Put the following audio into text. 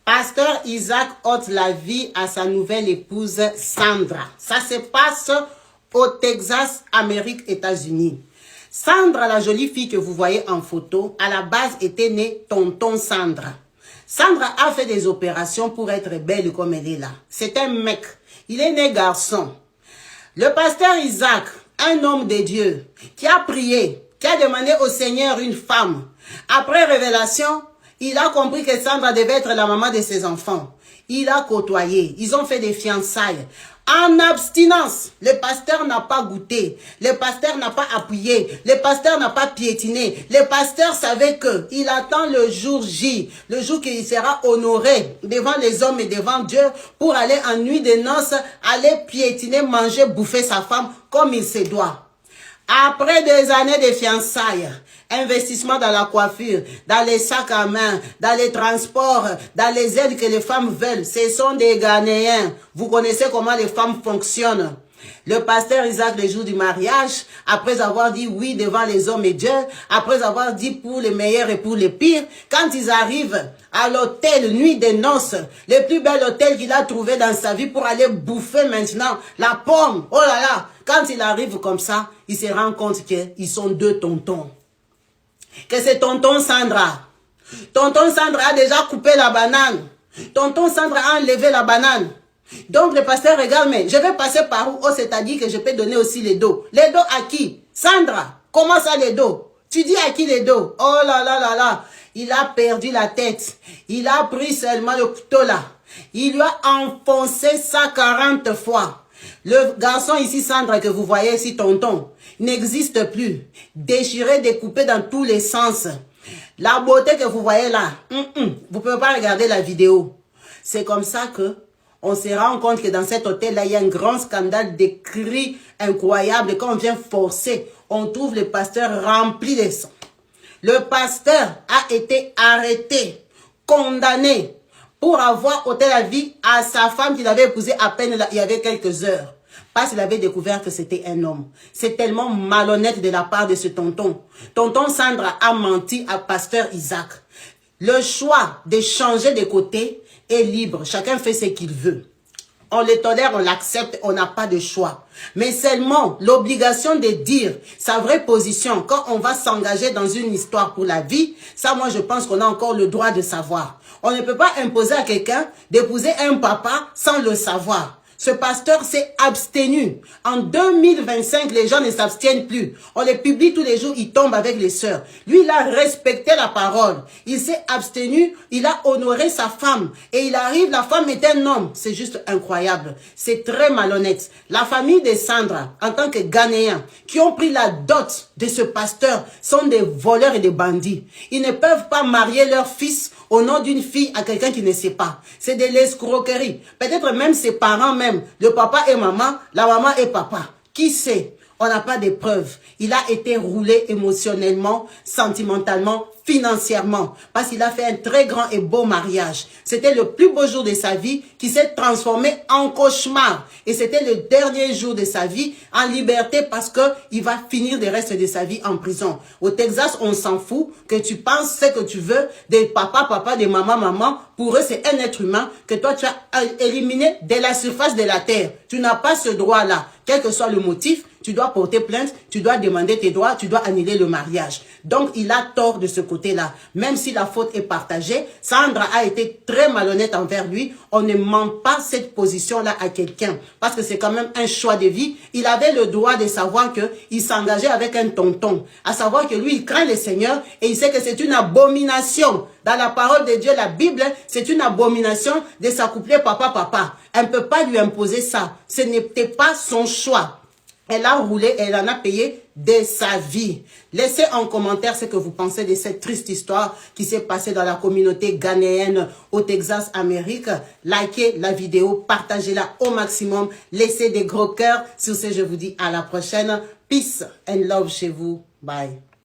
Pasteur Isaac ôte la vie à sa nouvelle épouse Sandra. Ça se passe au Texas, Amérique, États-Unis. Sandra, la jolie fille que vous voyez en photo, à la base était née Tonton Sandra. Sandra a fait des opérations pour être belle comme elle est là. C'est un mec. Il est né garçon. Le pasteur Isaac, un homme de Dieu, qui a prié, qui a demandé au Seigneur une femme. Après révélation, il a compris que Sandra devait être la maman de ses enfants. Il a côtoyé. Ils ont fait des fiançailles. En abstinence, le pasteur n'a pas goûté. Le pasteur n'a pas appuyé. Le pasteur n'a pas piétiné. Le pasteur savait que il attend le jour J, le jour qu'il sera honoré devant les hommes et devant Dieu pour aller en nuit de noces, aller piétiner, manger, bouffer sa femme comme il se doit. Après des années de fiançailles, investissement dans la coiffure, dans les sacs à main, dans les transports, dans les aides que les femmes veulent, ce sont des Ghanéens. Vous connaissez comment les femmes fonctionnent. Le pasteur Isaac, le jour du mariage, après avoir dit oui devant les hommes et Dieu, après avoir dit pour les meilleurs et pour les pires, quand ils arrivent à l'hôtel Nuit des Noces, le plus bel hôtel qu'il a trouvé dans sa vie pour aller bouffer maintenant la pomme, oh là là, quand il arrive comme ça, il se rend compte qu'ils sont deux tontons. Que c'est tonton Sandra. Tonton Sandra a déjà coupé la banane. Tonton Sandra a enlevé la banane. Donc le pasteur regarde, mais je vais passer par où? Oh, c'est-à-dire que je peux donner aussi les dos. Les dos à qui? Sandra, comment ça les dos? Tu dis à qui les dos? Oh là là là là. Il a perdu la tête. Il a pris seulement le couteau là. Il lui a enfoncé ça 40 fois. Le garçon ici, Sandra, que vous voyez ici, tonton, n'existe plus. Déchiré, découpé dans tous les sens. La beauté que vous voyez là, vous ne pouvez pas regarder la vidéo. C'est comme ça que on se rend compte que dans cet hôtel-là, il y a un grand scandale, des cris incroyables. Quand on vient forcer, on trouve le pasteur rempli de sang. Le pasteur a été arrêté, condamné pour avoir ôté la vie à sa femme qu'il avait épousée à peine il y avait quelques heures. Parce qu'il avait découvert que c'était un homme. C'est tellement malhonnête de la part de ce tonton. Tonton Sandra a menti à pasteur Isaac. Le choix de changer de côté est libre. Chacun fait ce qu'il veut. On le tolère, on l'accepte, on n'a pas de choix. Mais seulement l'obligation de dire sa vraie position quand on va s'engager dans une histoire pour la vie, ça moi je pense qu'on a encore le droit de savoir. On ne peut pas imposer à quelqu'un d'épouser un papa sans le savoir. Ce pasteur s'est abstenu. En 2025, les gens ne s'abstiennent plus. On les publie tous les jours, ils tombent avec les sœurs. Lui, il a respecté la parole. Il s'est abstenu, il a honoré sa femme. Et il arrive, la femme est un homme. C'est juste incroyable. C'est très malhonnête. La famille de Sandra, en tant que Ghanéens, qui ont pris la dot de ce pasteur, sont des voleurs et des bandits. Ils ne peuvent pas marier leur fils au nom d'une fille à quelqu'un qui ne sait pas. C'est de l'escroquerie. Peut-être même ses parents même, le papa et maman, la maman et papa. Qui sait? On n'a pas de preuves. Il a été roulé émotionnellement, sentimentalement, financièrement. Parce qu'il a fait un très grand et beau mariage. C'était le plus beau jour de sa vie qui s'est transformé en cauchemar. Et c'était le dernier jour de sa vie en liberté parce qu'il va finir le reste de sa vie en prison. Au Texas, on s'en fout que tu penses ce que tu veux des papa, des maman. Pour eux, c'est un être humain que toi, tu as éliminé de la surface de la terre. Tu n'as pas ce droit-là. Quel que soit le motif, tu dois porter plainte, tu dois demander tes droits, tu dois annuler le mariage. Donc, il a tort de ce côté-là. Même si la faute est partagée, Sandra a été très malhonnête envers lui. On ne ment pas cette position-là à quelqu'un. Parce que c'est quand même un choix de vie. Il avait le droit de savoir qu'il s'engageait avec un tonton. À savoir que lui, il craint le Seigneur et il sait que c'est une abomination. Dans la parole de Dieu, la Bible, c'est une abomination de s'accoupler papa. Elle ne peut pas lui imposer ça. Ce n'était pas son choix. Elle a roulé et elle en a payé de sa vie. Laissez en commentaire ce que vous pensez de cette triste histoire qui s'est passée dans la communauté ghanéenne au Texas, Amérique. Likez la vidéo, partagez-la au maximum. Laissez des gros cœurs. Sur ce, je vous dis à la prochaine. Peace and love chez vous. Bye.